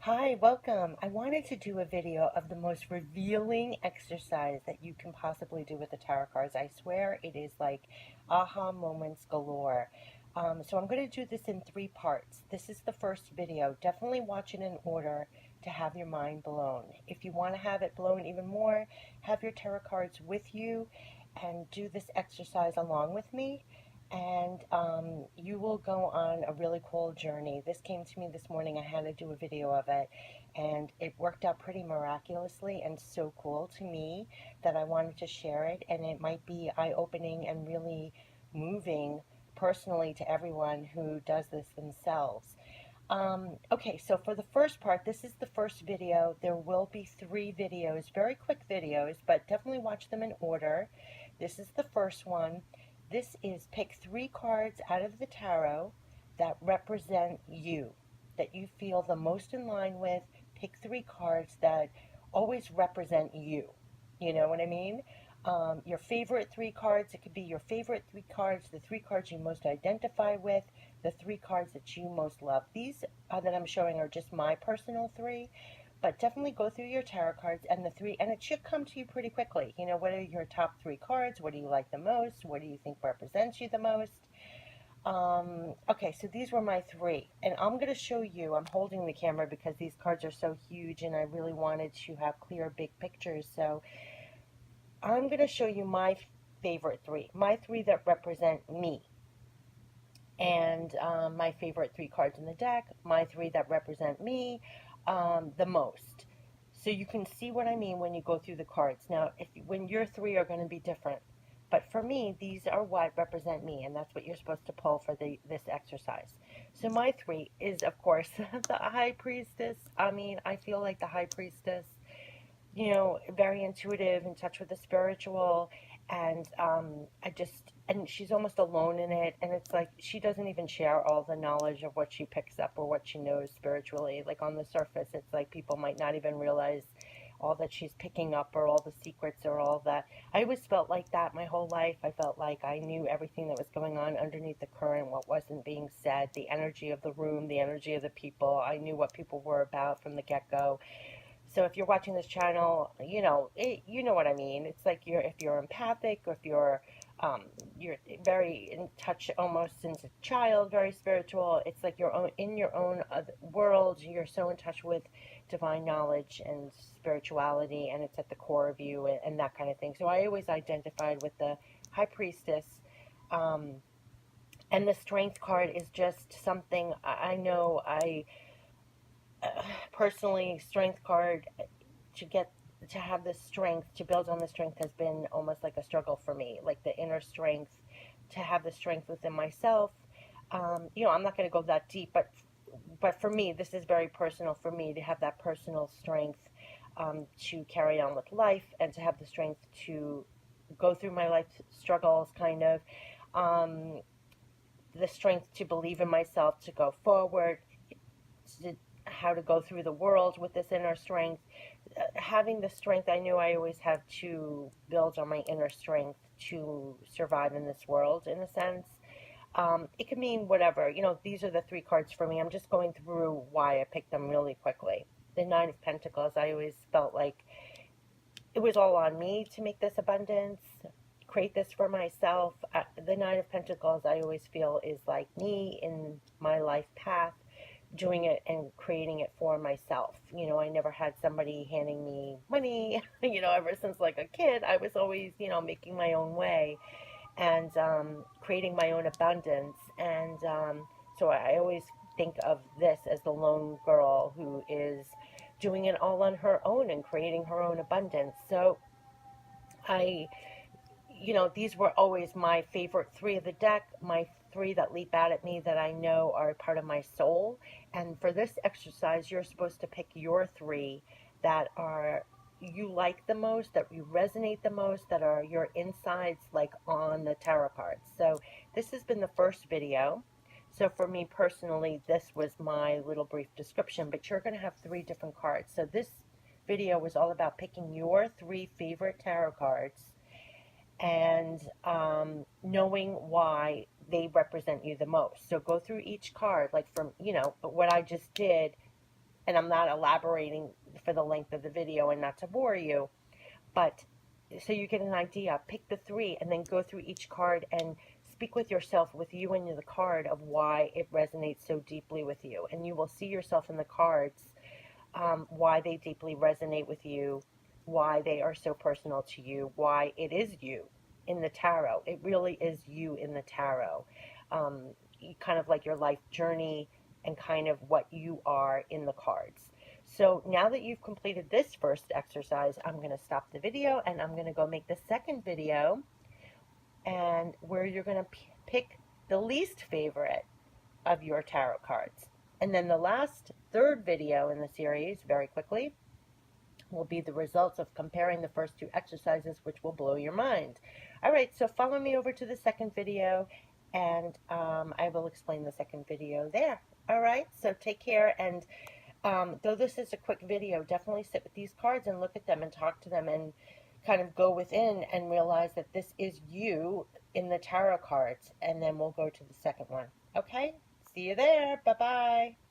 Hi, welcome. I wanted to do a video of the most revealing exercise that you can possibly do with the tarot cards. I swear it is like aha moments galore. So I'm going to do this in 3 parts. This is the first video. Definitely watch it in order to have your mind blown. If you want to have it blown even more, have your tarot cards with you and do this exercise along with me, and you will go on a really cool journey. This came to me this morning. I had to do a video of it, and it worked out pretty miraculously and so cool to me that I wanted to share it, and it might be eye-opening and really moving personally to everyone who does this themselves. Okay, so for the first part, this is the first video. There will be 3 videos, very quick videos, but definitely watch them in order. This is the first one. This is pick 3 cards out of the tarot that represent you, that you feel the most in line with. Pick 3 cards that always represent you. You know what I mean? Your favorite 3 cards. It could be your favorite 3 cards, the 3 cards you most identify with, the 3 cards that you most love. These that I'm showing are just my personal 3, but definitely go through your tarot cards and and it should come to you pretty quickly. You know, what are your top 3 cards? What do you like the most? What do you think represents you the most? Okay, so these were my 3, and I'm going to show you. I'm holding the camera because these cards are so huge, and I really wanted to have clear, big pictures. So I'm going to show you my favorite 3, my 3 that represent me, and my favorite 3 cards in the deck, my 3 that represent me the most. So you can see what I mean when you go through the cards. Now, when your 3 are going to be different, but for me, these are what represent me, and that's what you're supposed to pull for this exercise. So my 3 is, of course, the High Priestess. I mean, I feel like the High Priestess, you know, very intuitive, in touch with the spiritual, and and she's almost alone in it, and it's like she doesn't even share all the knowledge of what she picks up or what she knows spiritually. Like on the surface, it's like people might not even realize all that she's picking up or all the secrets or all that. I always felt like that my whole life. I felt like I knew everything that was going on underneath the current, what wasn't being said, the energy of the room, the energy of the people. I knew what people were about from the get-go. So if you're watching this channel, you know what I mean. It's like if you're empathic, or if you're very in touch almost since a child, very spiritual. It's like you're in your own world. You're so in touch with divine knowledge and spirituality, and it's at the core of you, and that kind of thing. So I always identified with the High Priestess. Um, and the Strength card is just something I know personally, Strength card, to get to have this strength, to build on the strength, has been almost like a struggle for me, like the inner strength, to have the strength within myself. I'm not going to go that deep, but for me, this is very personal for me, to have that personal strength, to carry on with life, and to have the strength to go through my life struggles, kind of, um, the strength to believe in myself, to go forward, to how to go through the world with this inner strength. Having the strength, I knew I always have to build on my inner strength to survive in this world, in a sense. It could mean whatever. These are the 3 cards for me. I'm just going through why I picked them really quickly. The Nine of Pentacles, I always felt like it was all on me to make this abundance, create this for myself. The Nine of Pentacles, I always feel, is like me in my life path, doing it and creating it for myself. I never had somebody handing me money, ever since like a kid. I was always, making my own way, and creating my own abundance. And so I always think of this as the lone girl who is doing it all on her own and creating her own abundance. So I these were always my favorite 3 of the deck, my 3 that leap out at me, that I know are part of my soul. And for this exercise, you're supposed to pick your 3 that are you like the most, that you resonate the most, that are your insides, like on the tarot cards. So this has been the first video. So for me personally, this was my little brief description, but you're going to have 3 different cards. So this video was all about picking your 3 favorite tarot cards, and knowing why they represent you the most. So go through each card, like from, what I just did, and I'm not elaborating for the length of the video and not to bore you, but so you get an idea. Pick the 3 and then go through each card and speak with yourself, with you and the card, of why it resonates so deeply with you. And you will see yourself in the cards, why they deeply resonate with you, why they are so personal to you, why it is you in the tarot. It really is you in the tarot. Kind of like your life journey and kind of what you are in the cards. So now that you've completed this first exercise, I'm going to stop the video and I'm going to go make the second video, and where you're going to pick the least favorite of your tarot cards. And then the last, third video in the series, very quickly, will be the results of comparing the first 2 exercises, which will blow your mind. All right, so follow me over to the second video, and I will explain the second video there. All right, so take care, and though this is a quick video, definitely sit with these cards and look at them and talk to them and kind of go within and realize that this is you in the tarot cards, and then we'll go to the second one. Okay, see you there. Bye-bye.